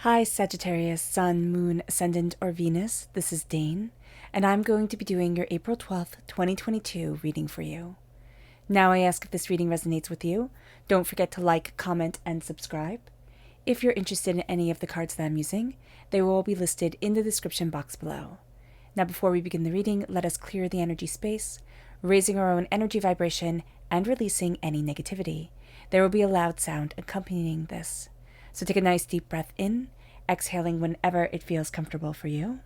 Hi Sagittarius, Sun, Moon, Ascendant, or Venus. This is Dane, and I'm going to be doing your April 12th, 2022 reading for you. Now I ask if this reading resonates with you. Don't forget to like, comment, and subscribe. If you're interested in any of the cards that I'm using, they will all be listed in the description box below. Now before we begin the reading, let us clear the energy space, raising our own energy vibration and releasing any negativity. There will be a loud sound accompanying this. So take a nice deep breath in, exhaling whenever it feels comfortable for you.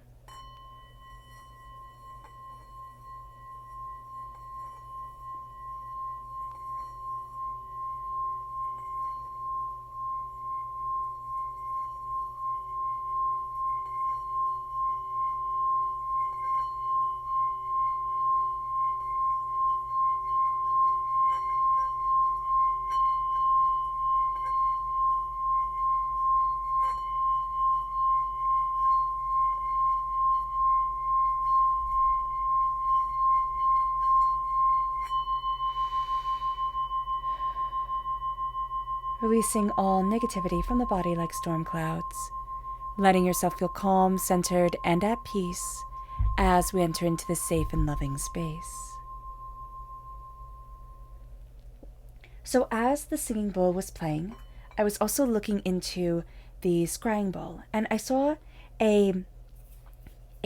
Releasing all negativity from the body like storm clouds, letting yourself feel calm, centered, and at peace as we enter into this safe and loving space. So as the singing bowl was playing, I was also looking into the scrying bowl, and I saw a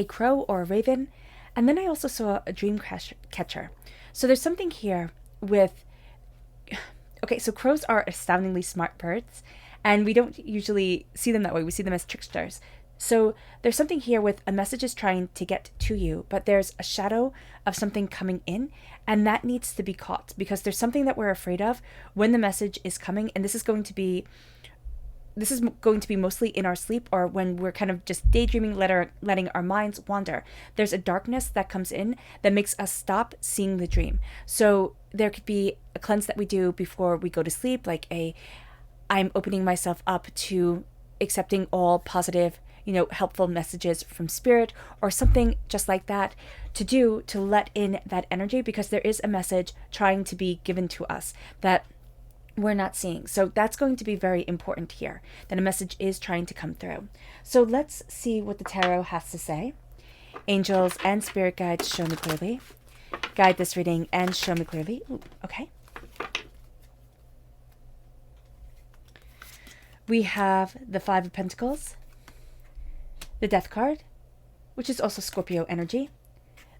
crow or a raven, and then I also saw a dream catcher. So there's something here with... Okay, so crows are astoundingly smart birds, and we don't usually see them that way. We see them as tricksters. So there's something here with a message is trying to get to you, but there's a shadow of something coming in, and that needs to be caught because there's something that we're afraid of when the message is coming, and this is going to be mostly in our sleep or when we're kind of just daydreaming, letting our minds wander. There's a darkness that comes in that makes us stop seeing the dream. So there could be a cleanse that we do before we go to sleep, like I'm opening myself up to accepting all positive, helpful messages from spirit or something just like that to let in that energy because there is a message trying to be given to us that we're not seeing. So that's going to be very important here, that a message is trying to come through. So let's see what the tarot has to say. Angels and spirit guides, show me clearly. Guide this reading and show me clearly. Ooh, okay. We have the Five of Pentacles, the Death card, which is also Scorpio energy,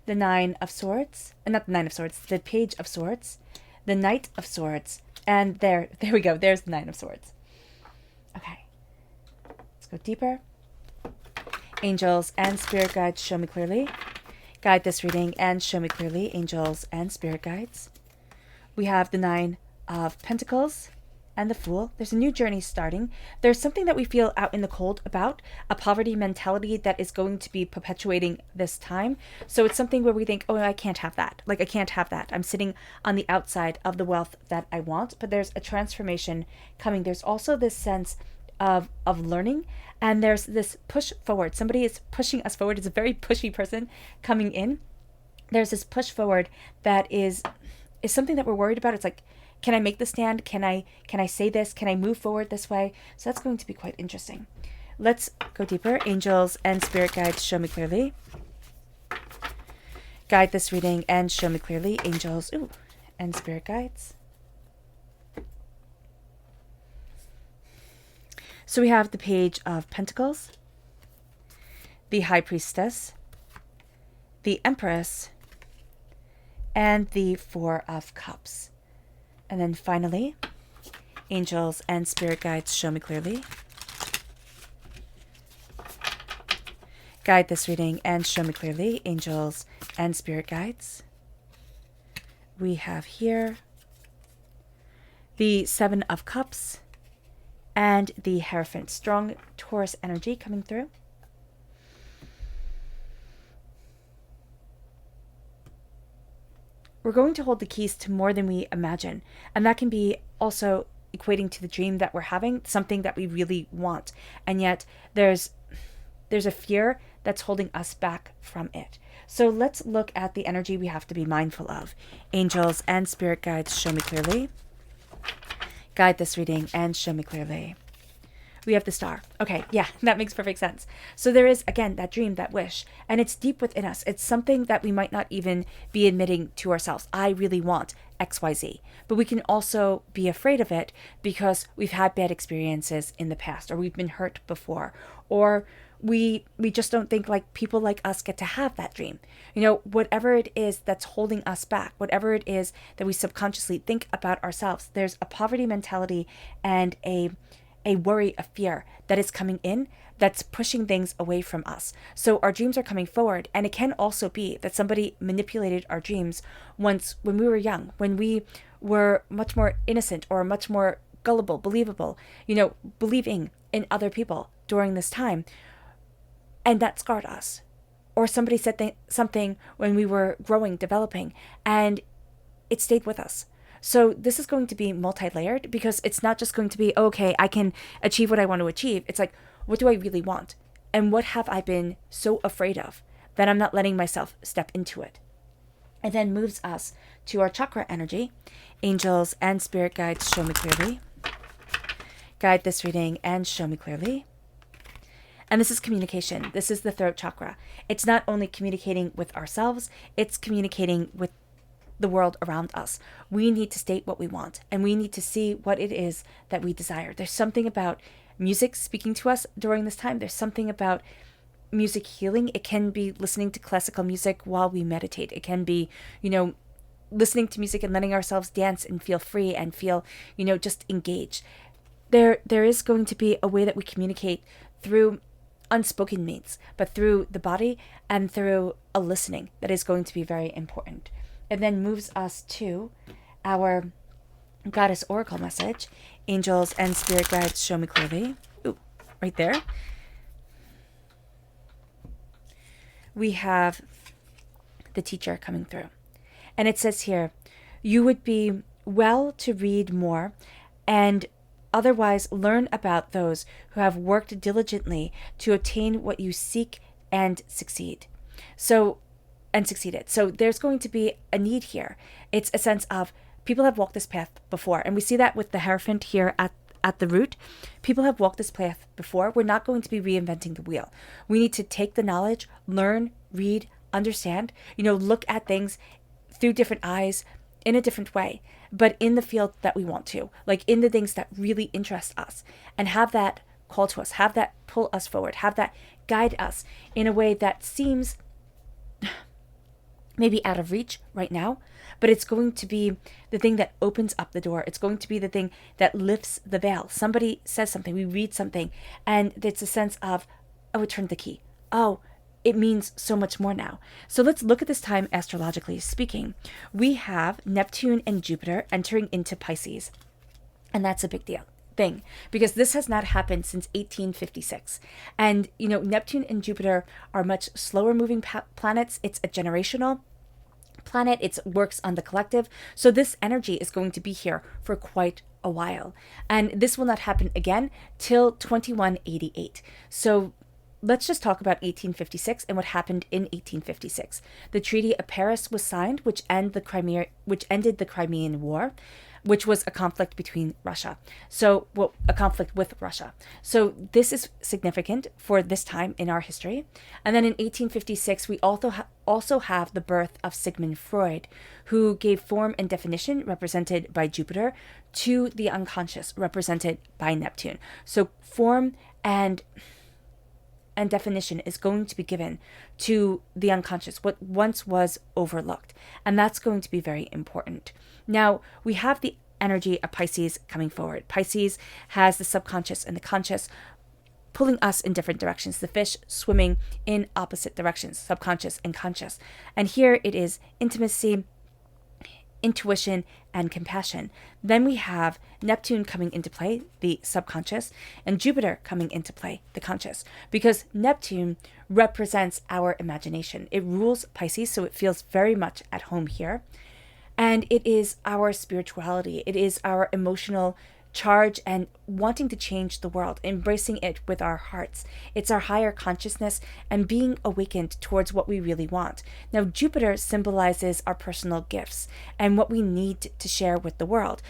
the Nine of Swords, not the Nine of Swords, the Page of Swords, the Knight of Swords, and there we go. There's the Nine of Swords. Okay. Let's go deeper. Angels and spirit guides, show me clearly. Guide this reading and show me clearly, angels and spirit guides. We have the Nine of Pentacles and the Fool. There's a new journey starting. There's something that we feel out in the cold about, a poverty mentality that is going to be perpetuating this time. So it's something where we think, oh, I can't have that. I can't have that. I'm sitting on the outside of the wealth that I want, but there's a transformation coming. There's also this sense of learning, and there's this push forward. Somebody is pushing us forward. It's a very pushy person coming in. There's this push forward that is something that we're worried about. It's like, can I make the stand? Can I say this? Can I move forward this way? So that's going to be quite interesting. Let's go deeper. Angels and spirit guides, show me clearly. Guide this reading and show me clearly, angels and spirit guides. So we have the Page of Pentacles, the High Priestess, the Empress, and the Four of Cups. And then finally, angels and spirit guides, show me clearly. Guide this reading and show me clearly, angels and spirit guides. We have here the Seven of Cups and the Hierophant. Strong Taurus energy coming through. We're going to hold the keys to more than we imagine. And that can be also equating to the dream that we're having, something that we really want. And yet there's a fear that's holding us back from it. So let's look at the energy we have to be mindful of. Angels and spirit guides, show me clearly. Guide this reading and show me clearly. We have the Star. Okay, yeah, that makes perfect sense. So there is, again, that dream, that wish, and it's deep within us. It's something that we might not even be admitting to ourselves. I really want XYZ. But we can also be afraid of it because we've had bad experiences in the past, or we've been hurt before, or we just don't think like people like us get to have that dream. Whatever it is that's holding us back, whatever it is that we subconsciously think about ourselves, there's a poverty mentality and a worry, a fear that is coming in that's pushing things away from us. So our dreams are coming forward, and it can also be that somebody manipulated our dreams once when we were young, when we were much more innocent or much more gullible, believable, believing in other people during this time. And that scarred us. Or somebody said something when we were growing, developing, and it stayed with us. So this is going to be multi-layered, because it's not just going to be, okay, I can achieve what I want to achieve. It's like, what do I really want? And what have I been so afraid of that I'm not letting myself step into it? It then moves us to our chakra energy. Angels and spirit guides, show me clearly. Guide this reading and show me clearly. And this is communication. This is the throat chakra. It's not only communicating with ourselves, it's communicating with the world around us. We need to state what we want, and we need to see what it is that we desire. There's something about music speaking to us during this time. There's something about music healing. It can be listening to classical music while we meditate. It can be, listening to music and letting ourselves dance and feel free and feel, just engaged. There is going to be a way that we communicate through unspoken means, but through the body and through a listening that is going to be very important. It then moves us to our Goddess Oracle message. Angels and spirit guides, show me clearly. Ooh, right there. We have the teacher coming through. And it says here, you would be well to read more and otherwise learn about those who have worked diligently to obtain what you seek and succeeded. So there's going to be a need here. It's a sense of people have walked this path before. And we see that with the Hierophant here at the root. People have walked this path before. We're not going to be reinventing the wheel. We need to take the knowledge, learn, read, understand, look at things through different eyes, in a different way, but in the field that we want to, like in the things that really interest us, and have that call to us, have that pull us forward, have that guide us in a way that seems maybe out of reach right now, but it's going to be the thing that opens up the door. It's going to be the thing that lifts the veil. Somebody says something, we read something, and it's a sense of, oh, it turned the key. Oh, it means so much more now. So let's look at this time astrologically speaking. We have Neptune and Jupiter entering into Pisces. And that's a big deal thing, because this has not happened since 1856. And, Neptune and Jupiter are much slower moving planets. It's a generational planet. It works on the collective. So this energy is going to be here for quite a while. And this will not happen again till 2188. So let's just talk about 1856 and what happened in 1856. The Treaty of Paris was signed, which ended the Crimean War, which was a conflict between Russia. A conflict with Russia. So this is significant for this time in our history. And then in 1856, we also have the birth of Sigmund Freud, who gave form and definition, represented by Jupiter, to the unconscious, represented by Neptune. So form and definition is going to be given to the unconscious, what once was overlooked. And that's going to be very important. Now, we have the energy of Pisces coming forward. Pisces has the subconscious and the conscious pulling us in different directions. The fish swimming in opposite directions, subconscious and conscious. And here it is intimacy, intuition, and compassion. Then we have Neptune coming into play, the subconscious, and Jupiter coming into play, the conscious, because Neptune represents our imagination. It rules Pisces, so it feels very much at home here. And it is our spirituality. It is our emotional charge and wanting to change the world, embracing it with our hearts. It's our higher consciousness and being awakened towards what we really want. Now, Jupiter symbolizes our personal gifts and what we need to share with the world.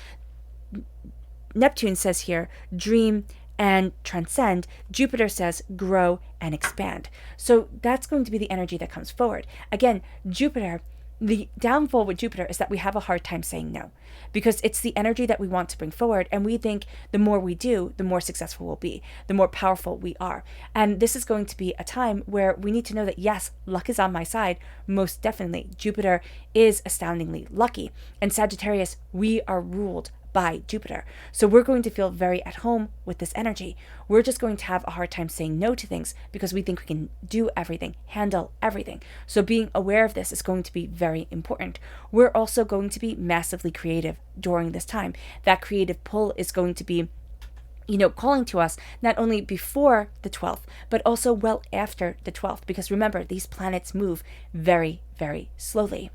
Neptune says here, dream and transcend. Jupiter says grow and expand. So that's going to be the energy that comes forward. Again, Jupiter, the downfall with Jupiter is that we have a hard time saying no, because it's the energy that we want to bring forward. And we think the more we do, the more successful we'll be, the more powerful we are. And this is going to be a time where we need to know that, yes, luck is on my side. Most definitely. Jupiter is astoundingly lucky. And Sagittarius, we are ruled by Jupiter. So we're going to feel very at home with this energy. We're just going to have a hard time saying no to things because we think we can do everything, handle everything. So being aware of this is going to be very important. We're also going to be massively creative during this time. That creative pull is going to be, calling to us not only before the 12th, but also well after the 12th. Because remember, these planets move very, very slowly.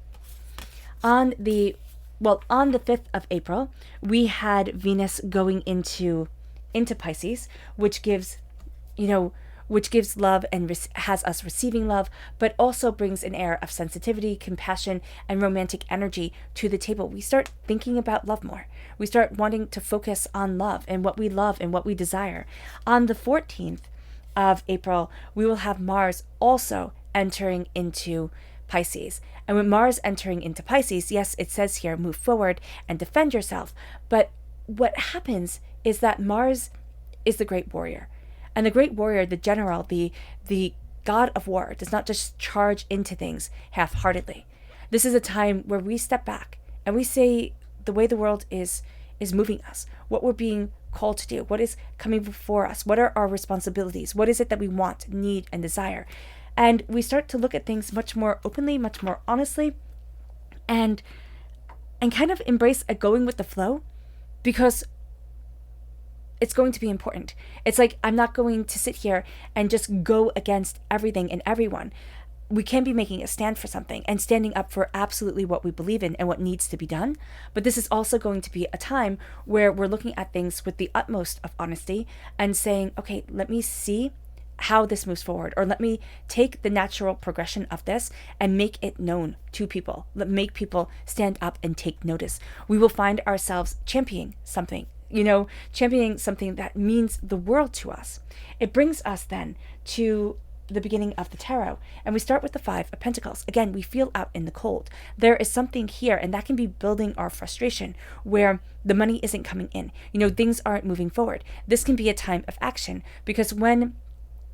On the 5th of April, we had Venus going into Pisces, which gives love and has us receiving love, but also brings an air of sensitivity, compassion, and romantic energy to the table. We start thinking about love more. We start wanting to focus on love and what we desire. On the 14th of April, we will have Mars also entering into Pisces. And with Mars entering into Pisces, yes, it says here, move forward and defend yourself. But what happens is that Mars is the great warrior. And the great warrior, the general, the god of war, does not just charge into things half-heartedly. This is a time where we step back and we say the way the world is moving us, what we're being called to do, what is coming before us, what are our responsibilities, what is it that we want, need, and desire. And we start to look at things much more openly, much more honestly, and kind of embrace a going with the flow, because it's going to be important. It's like, I'm not going to sit here and just go against everything and everyone. We can be making a stand for something and standing up for absolutely what we believe in and what needs to be done. But this is also going to be a time where we're looking at things with the utmost of honesty and saying, okay, let me see how this moves forward, or let me take the natural progression of this and make it known to people. Make people stand up and take notice. We will find ourselves championing something, championing something that means the world to us. It brings us then to the beginning of the tarot, and we start with the 5 of Pentacles. Again, we feel out in the cold. There is something here, and that can be building our frustration, where the money isn't coming in. Things aren't moving forward. This can be a time of action, because when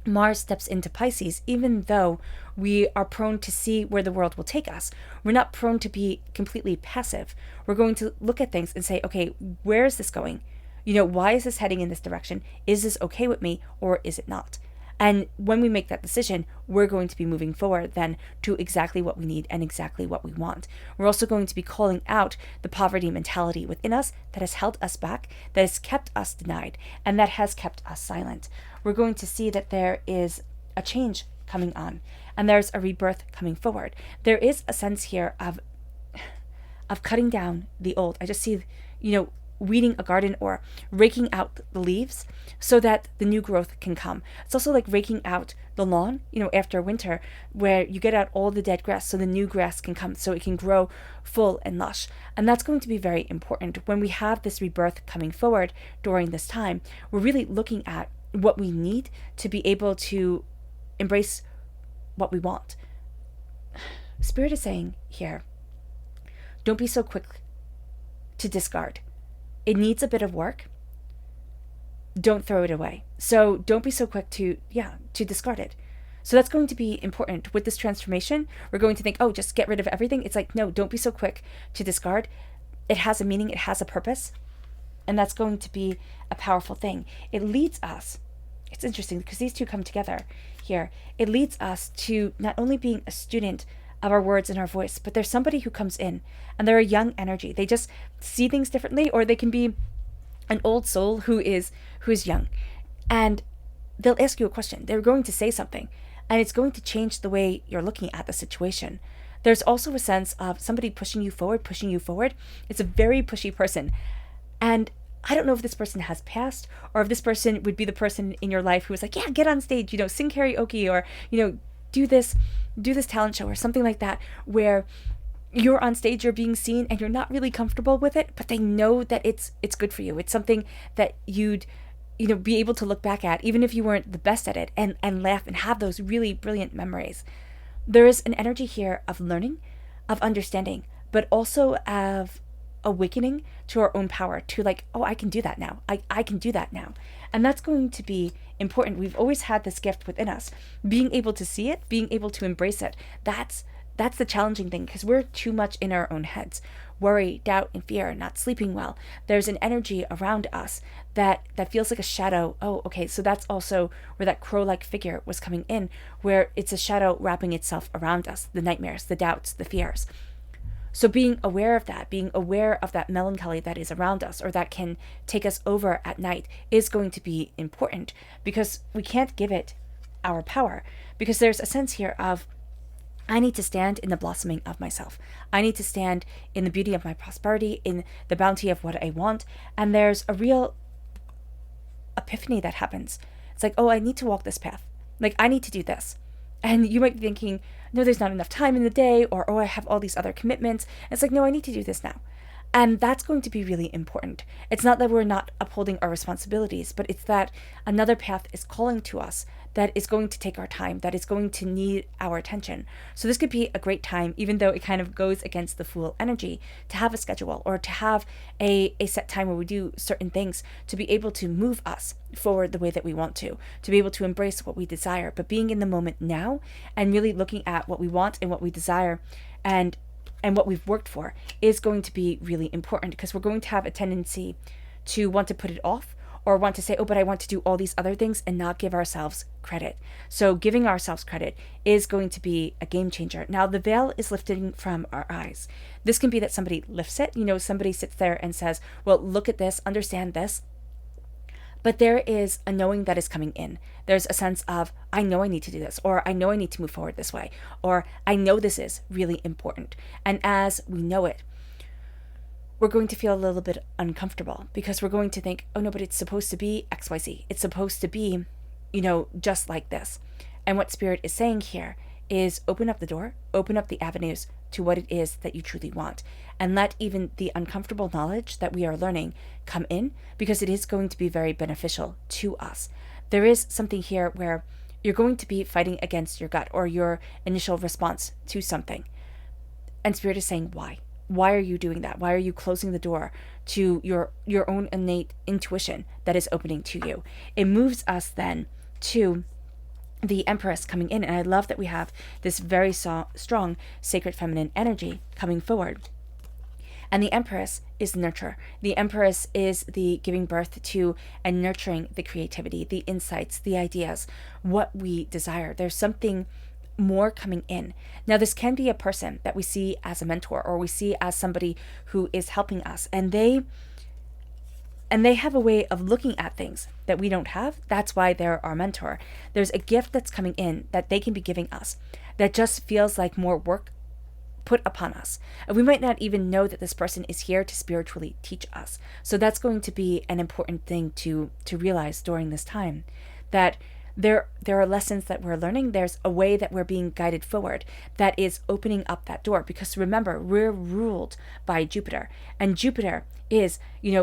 Mars steps into Pisces, even though we are prone to see where the world will take us, we're not prone to be completely passive. We're going to look at things and say, okay, where is this going? Why is this heading in this direction? Is this okay with me, or is it not? And when we make that decision, we're going to be moving forward then to exactly what we need and exactly what we want. We're also going to be calling out the poverty mentality within us that has held us back, that has kept us denied, and that has kept us silent. We're going to see that there is a change coming on, and there's a rebirth coming forward. There is a sense here of cutting down the old. I just see, weeding a garden or raking out the leaves so that the new growth can come. It's also like raking out the lawn, after winter, where you get out all the dead grass so the new grass can come, so it can grow full and lush. And that's going to be very important. When we have this rebirth coming forward during this time, we're really looking at what we need to be able to embrace what we want. Spirit is saying here, don't be so quick to discard. It needs a bit of work. Don't throw it away. So don't be so quick to discard it. So that's going to be important. With this transformation, we're going to think, oh, just get rid of everything. It's like, no, don't be so quick to discard. It has a meaning. It has a purpose. And that's going to be a powerful thing. It leads us. It's interesting because these two come together here. It leads us to not only being a student of our words and our voice, but there's somebody who comes in and they're a young energy. They just see things differently, or they can be an old soul who is young, and they'll ask you a question. They're going to say something, and it's going to change the way you're looking at the situation. There's also a sense of somebody pushing you forward. It's a very pushy person, and I don't know if this person has passed, or if this person would be the person in your life who was like, yeah, get on stage, sing karaoke, or do this talent show or something like that, where you're on stage, you're being seen, and you're not really comfortable with it, but they know that it's good for you. It's something that you'd be able to look back at, even if you weren't the best at it, and laugh and have those really brilliant memories. There is an energy here of learning, of understanding, but also of awakening to our own power, to like, oh, I can do that now. I can do that now. And that's going to be important. We've always had this gift within us. Being able to see it, being able to embrace it, that's the challenging thing, because we're too much in our own heads. Worry, doubt, and fear, not sleeping well. There's an energy around us that feels like a shadow. Oh, okay, so that's also where that crow-like figure was coming in, where it's a shadow wrapping itself around us, the nightmares, the doubts, the fears. So being aware of that melancholy that is around us, or that can take us over at night, is going to be important, because we can't give it our power, because there's a sense here of, I need to stand in the blossoming of myself. I need to stand in the beauty of my prosperity, in the bounty of what I want. And there's a real epiphany that happens. It's like, oh, I need to walk this path. Like, I need to do this. And you might be thinking, no, there's not enough time in the day, or, oh, I have all these other commitments. And it's like, no, I need to do this now. And that's going to be really important. It's not that we're not upholding our responsibilities, but it's that another path is calling to us that is going to take our time, that is going to need our attention. So this could be a great time, even though it kind of goes against the Fool energy, to have a schedule, or to have a set time where we do certain things to be able to move us forward the way that we want to be able to embrace what we desire, but being in the moment now and really looking at what we want and what we desire and what we've worked for is going to be really important, because we're going to have a tendency to want to put it off, or want to say, oh, but I want to do all these other things, and not give ourselves credit. So giving ourselves credit is going to be a game changer. Now, the veil is lifting from our eyes. This can be that somebody lifts it. Somebody sits there and says, well, look at this, understand this. But there is a knowing that is coming in. There's a sense of, I know I need to do this, or I know I need to move forward this way, or I know this is really important. And as we know it, we're going to feel a little bit uncomfortable, because we're going to think, oh no, but it's supposed to be XYZ. It's supposed to be, just like this. And what Spirit is saying here is open up the door, open up the avenues to what it is that you truly want, and let even the uncomfortable knowledge that we are learning come in, because it is going to be very beneficial to us. There is something here where you're going to be fighting against your gut or your initial response to something. And Spirit is saying, why? Why are you doing that? Why are you closing the door to your own innate intuition that is opening to you? It moves us then to the Empress coming in. And I love that we have this very strong sacred feminine energy coming forward. And the Empress is the nurturer. The Empress is the giving birth to and nurturing the creativity, the insights, the ideas, what we desire. There's something more coming in. Now, this can be a person that we see as a mentor, or we see as somebody who is helping us, and they have a way of looking at things that we don't have. That's why they're our mentor. There's a gift that's coming in that they can be giving us that just feels like more work put upon us. And we might not even know that this person is here to spiritually teach us. So that's going to be an important thing to realize during this time, that there are lessons that we're learning. There's a way that we're being guided forward that is opening up that door, because remember, we're ruled by Jupiter, and Jupiter is,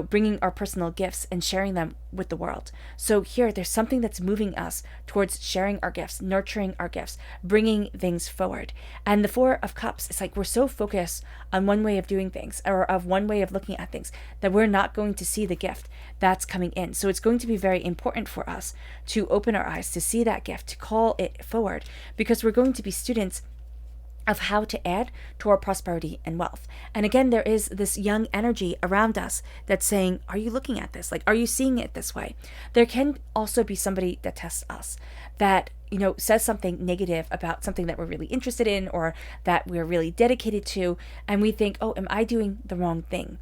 bringing our personal gifts and sharing them with the world. So here, there's something that's moving us towards sharing our gifts, nurturing our gifts, bringing things forward. And the Four of Cups, it's like we're so focused on one way of doing things, or of one way of looking at things, that we're not going to see the gift that's coming in. So it's going to be very important for us to open our eyes, to see that gift, to call it forward, because we're going to be students of how to add to our prosperity and wealth. And again, there is this young energy around us that's saying, are you looking at this? Like, are you seeing it this way? There can also be somebody that tests us, that says something negative about something that we're really interested in, or that we're really dedicated to, and we think, oh, am I doing the wrong thing?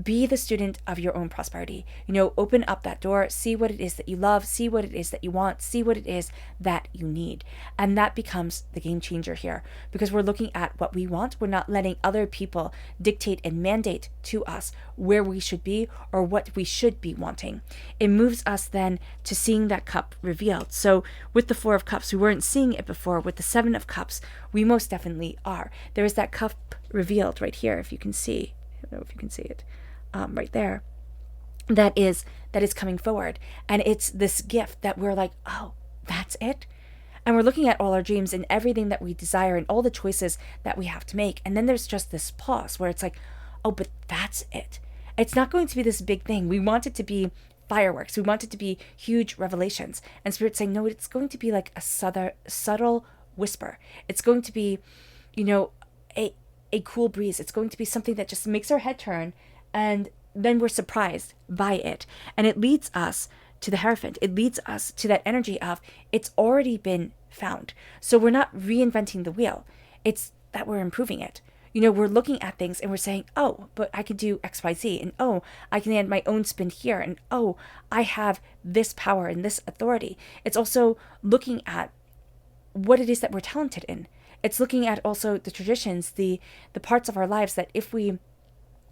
Be the student of your own prosperity. Open up that door, see what it is that you love, see what it is that you want, see what it is that you need. And that becomes the game changer here, because we're looking at what we want. We're not letting other people dictate and mandate to us where we should be or what we should be wanting. It moves us then to seeing that cup revealed. So with the Four of Cups, we weren't seeing it before. With the Seven of Cups, we most definitely are. There is that cup revealed right here, if you can see. I don't know if you can see it. Right there. that is coming forward. And it's this gift that we're like, oh, that's it. And we're looking at all our dreams and everything that we desire and all the choices that we have to make. And then there's just this pause where it's like, oh, but that's it. It's not going to be this big thing. We want it to be fireworks. We want it to be huge revelations. And Spirit's saying, no, it's going to be like a subtle whisper. It's going to be, a cool breeze. It's going to be something that just makes our head turn, and then we're surprised by it. And it leads us to the Hierophant. It leads us to that energy of it's already been found. So we're not reinventing the wheel. It's that we're improving it. We're looking at things and we're saying, oh, but I could do X, Y, Z. And oh, I can add my own spin here. And oh, I have this power and this authority. It's also looking at what it is that we're talented in. It's looking at also the traditions, the parts of our lives that if we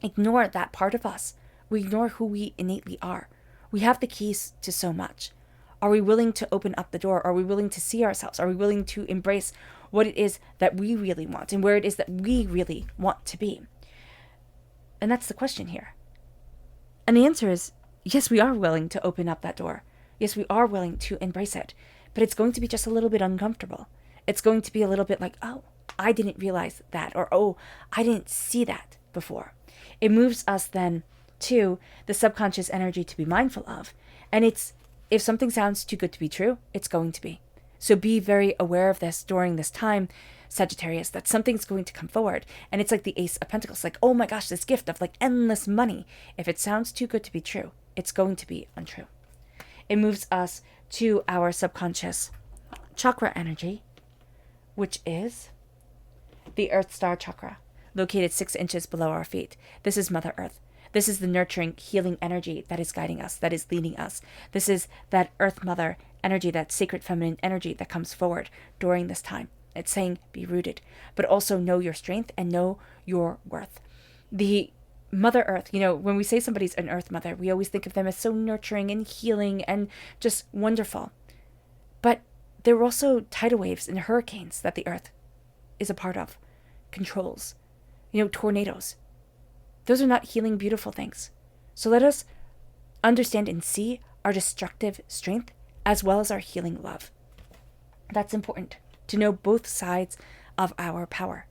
ignore that part of us, we ignore who we innately are. We have the keys to so much. Are we willing to open up the door? Are we willing to see ourselves? Are we willing to embrace what it is that we really want and where it is that we really want to be? And that's the question here. And the answer is, yes, we are willing to open up that door. Yes, we are willing to embrace it. But it's going to be just a little bit uncomfortable. It's going to be a little bit like, oh, I didn't realize that, or oh, I didn't see that before. It moves us then to the subconscious energy to be mindful of. And it's, if something sounds too good to be true, it's going to be. So be very aware of this during this time, Sagittarius, that something's going to come forward. And it's like the Ace of Pentacles, like, oh my gosh, this gift of like endless money. If it sounds too good to be true, it's going to be untrue. It moves us to our subconscious chakra energy, which is the Earth Star Chakra, located 6 inches below our feet. This is Mother Earth. This is the nurturing, healing energy that is guiding us, that is leading us. This is that Earth Mother energy, that sacred feminine energy that comes forward during this time. It's saying, be rooted, but also know your strength and know your worth. The Mother Earth, when we say somebody's an Earth Mother, we always think of them as so nurturing and healing and just wonderful. But there are also tidal waves and hurricanes that the Earth is a part of, controls, tornadoes. Those are not healing, beautiful things. So let us understand and see our destructive strength as well as our healing love. That's important, to know both sides of our power.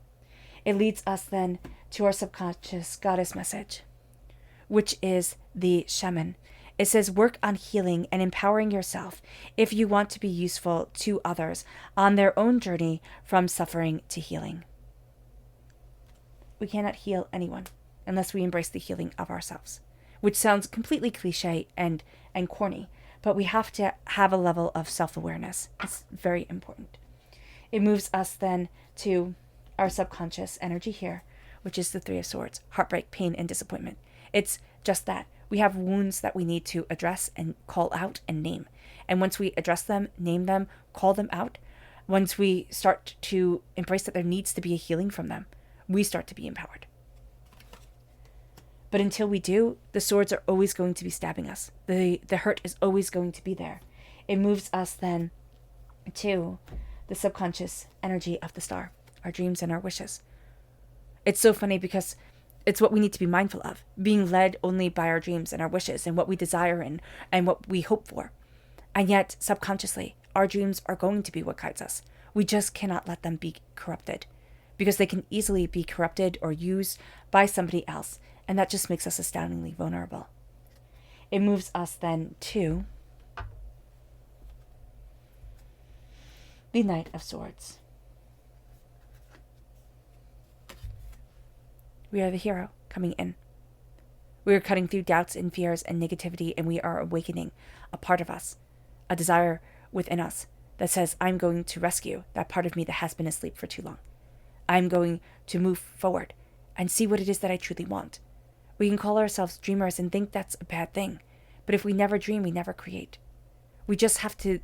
It leads us then to our subconscious goddess message, which is the shaman. It says, work on healing and empowering yourself if you want to be useful to others on their own journey from suffering to healing. We cannot heal anyone unless we embrace the healing of ourselves, which sounds completely cliche and corny, but we have to have a level of self-awareness. It's very important. It moves us then to our subconscious energy here, which is the 3 of Swords, heartbreak, pain, and disappointment. It's just that. We have wounds that we need to address and call out and name. And once we address them, name them, call them out, once we start to embrace that there needs to be a healing from them, we start to be empowered. But until we do, the swords are always going to be stabbing us. The hurt is always going to be there. It moves us then to the subconscious energy of the star, our dreams and our wishes. It's so funny because it's what we need to be mindful of, being led only by our dreams and our wishes and what we desire and what we hope for. And yet, subconsciously, our dreams are going to be what guides us. We just cannot let them be corrupted, because they can easily be corrupted or used by somebody else, and that just makes us astoundingly vulnerable. It moves us then to the Knight of Swords. We are the hero coming in. We are cutting through doubts and fears and negativity, and we are awakening a part of us, a desire within us that says, I'm going to rescue that part of me that has been asleep for too long. I'm going to move forward and see what it is that I truly want. We can call ourselves dreamers and think that's a bad thing, but if we never dream, we never create. We just have to,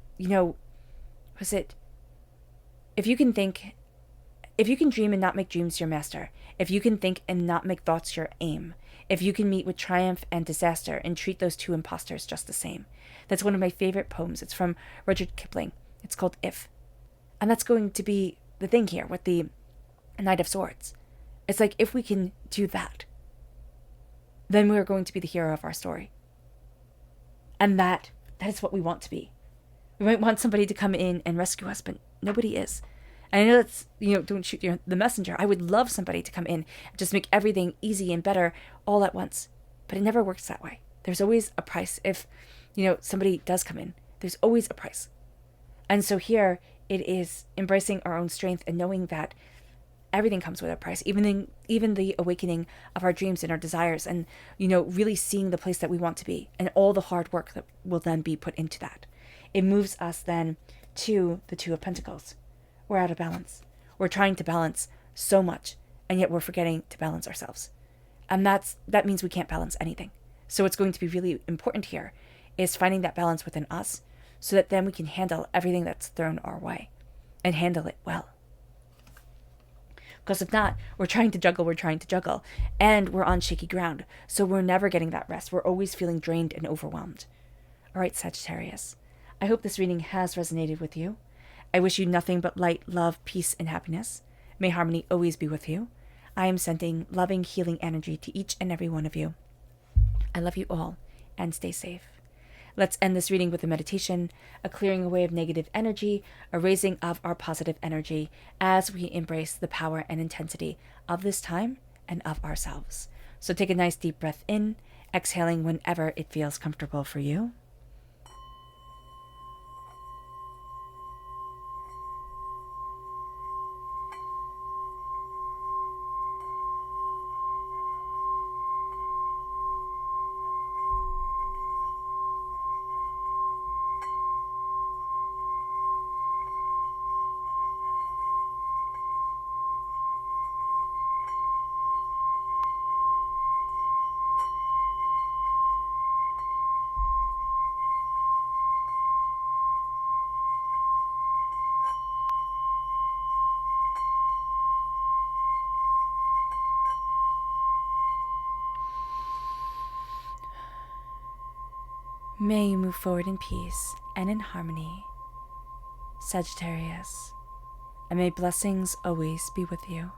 if you can dream and not make dreams your master, if you can think and not make thoughts your aim, if you can meet with triumph and disaster and treat those two imposters just the same. That's one of my favorite poems. It's from Rudyard Kipling. It's called If. And that's going to be the thing here with the Knight of Swords. It's like, if we can do that, then we're going to be the hero of our story. And that is what we want to be. We might want somebody to come in and rescue us, but nobody is. And I know that's, don't shoot the messenger. I would love somebody to come in and just make everything easy and better all at once. But it never works that way. There's always a price. If, somebody does come in, there's always a price. And so here it is embracing our own strength and knowing that everything comes with a price, even the awakening of our dreams and our desires, and, really seeing the place that we want to be and all the hard work that will then be put into that. It moves us then to the Two of Pentacles. We're out of balance. We're trying to balance so much, and yet we're forgetting to balance ourselves. And that means we can't balance anything. So what's going to be really important here is finding that balance within us so that then we can handle everything that's thrown our way and handle it well. Because if not, we're trying to juggle, and we're on shaky ground. So we're never getting that rest. We're always feeling drained and overwhelmed. All right, Sagittarius, I hope this reading has resonated with you. I wish you nothing but light, love, peace, and happiness. May harmony always be with you. I am sending loving, healing energy to each and every one of you. I love you all, and stay safe. Let's end this reading with a meditation, a clearing away of negative energy, a raising of our positive energy as we embrace the power and intensity of this time and of ourselves. So take a nice deep breath in, exhaling whenever it feels comfortable for you. May you move forward in peace and in harmony, Sagittarius, and may blessings always be with you.